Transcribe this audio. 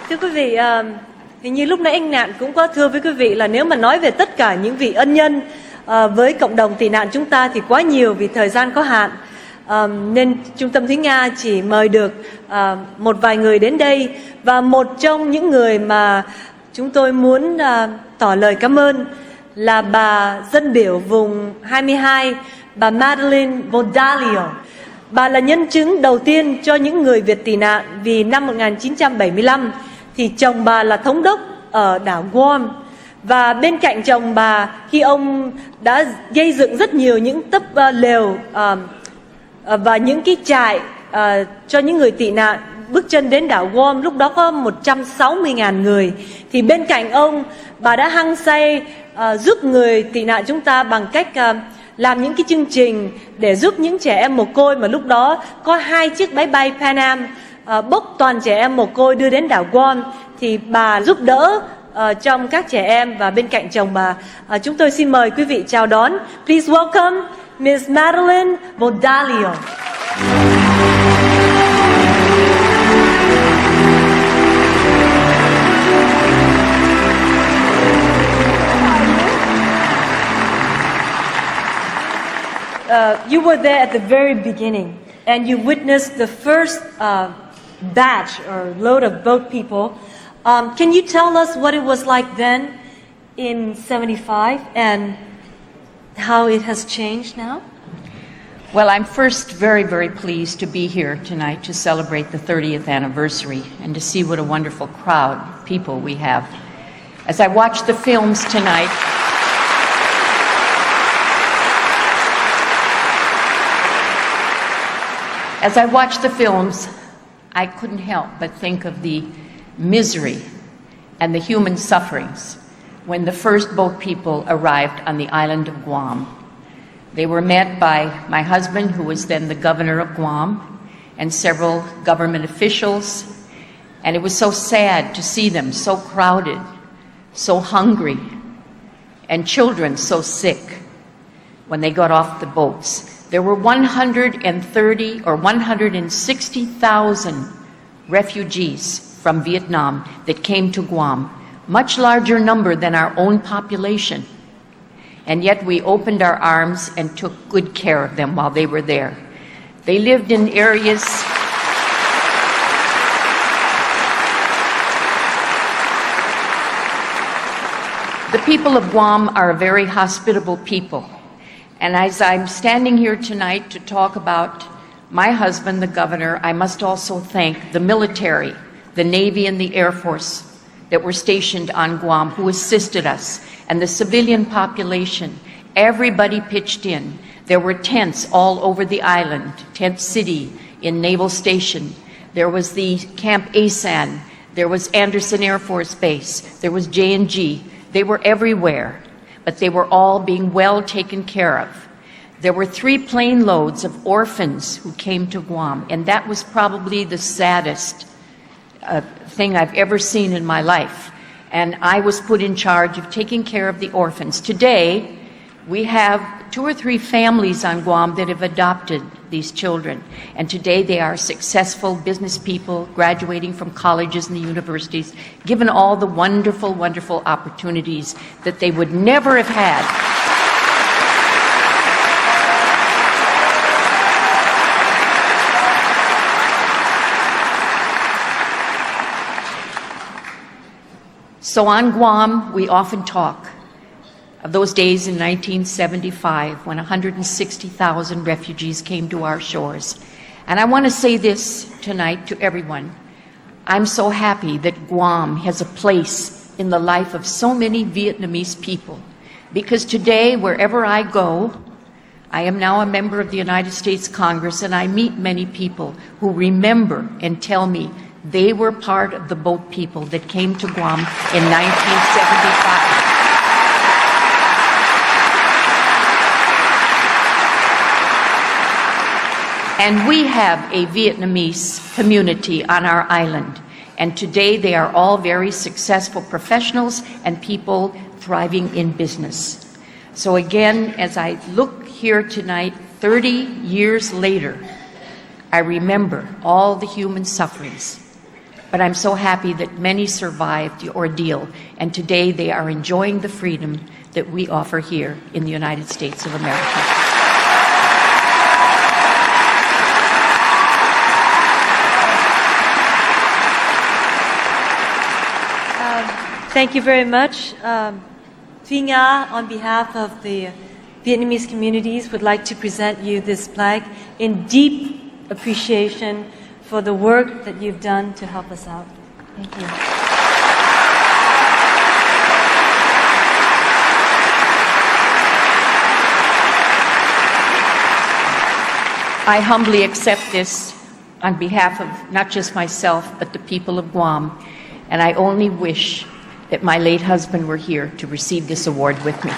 Thưa quý vị, hình như lúc nãy anh Nạn cũng có thưa với quý vị là nếu mà nói về tất cả những vị ân nhân với cộng đồng tị nạn chúng ta thì quá nhiều vì thời gian có hạn. Nên Trung tâm Thúy Nga chỉ mời được một vài người đến đây. Và một trong những người mà chúng tôi muốn tỏ lời cảm ơn là bà dân biểu vùng 22, bà Madeleine Bordallo. Bà là nhân chứng đầu tiên cho những người Việt tị nạn vì năm 1975 thì chồng bà là thống đốc ở đảo Guam. Và bên cạnh chồng bà, khi ông đã gây dựng rất nhiều những túp lều và những cái trại cho những người tị nạn bước chân đến đảo Guam, lúc đó có 160.000 người. Thì bên cạnh ông, bà đã hăng say giúp người tị nạn chúng ta bằng cách làm những cái chương trình để giúp những trẻ em mồ côi, mà lúc đó có 2 chiếc máy bay Pan Am bốc toàn trẻ em mồ côi đưa đến đảo Guam. Thì bà giúp đỡ trong các trẻ em và bên cạnh chồng bà. Chúng tôi xin mời quý vị chào đón. Please welcome Ms. Madeleine Bordallo. You were there at the very beginning, and you witnessed the first batch or load of boat people. Can you tell us what it was like then in 75 and how it has changed now? Well, I'm first very, very pleased to be here tonight to celebrate the 30th anniversary and to see what a wonderful crowd of people we have. As I watch the films tonight, I couldn't help but think of the misery and the human sufferings when the first boat people arrived on the island of Guam. They were met by my husband, who was then the governor of Guam, and several government officials, and it was so sad to see them so crowded, so hungry, and children so sick when they got off the boats. There were 130 or 160,000 refugees from Vietnam that came to Guam, much larger number than our own population. And yet we opened our arms and took good care of them while they were there. They lived in areas The people of Guam are a very hospitable people. And as I'm standing here tonight to talk about my husband, the governor, I must also thank the military, the Navy and the Air Force that were stationed on Guam, who assisted us, and the civilian population. Everybody pitched in. There were tents all over the island, Tent City in Naval Station. There was the Camp Asan. There was Anderson Air Force Base. There was J&G. They were everywhere, but they were all being well taken care of. There were 3 plane loads of orphans who came to Guam, and that was probably the saddest thing I've ever seen in my life. And I was put in charge of taking care of the orphans. Today, we have 2 or 3 families on Guam that have adopted these children. And today they are successful business people graduating from colleges and the universities, given all the wonderful, wonderful opportunities that they would never have had. So on Guam, we often talk of those days in 1975 when 160,000 refugees came to our shores. And I want to say this tonight to everyone. I'm so happy that Guam has a place in the life of so many Vietnamese people, because today, wherever I go, I am now a member of the United States Congress, and I meet many people who remember and tell me they were part of the boat people that came to Guam in 1975. And we have a Vietnamese community on our island. And today they are all very successful professionals and people thriving in business. So again, as I look here tonight, 30 years later, I remember all the human sufferings. but I'm so happy that many survived the ordeal, and today they are enjoying the freedom that we offer here in the United States of America. Thank you very much. Thúy Nga, on behalf of the Vietnamese communities, would like to present you this plaque in deep appreciation for the work that you've done to help us out. Thank you. I humbly accept this on behalf of not just myself, but the people of Guam, and I only wish that my late husband were here to receive this award with me.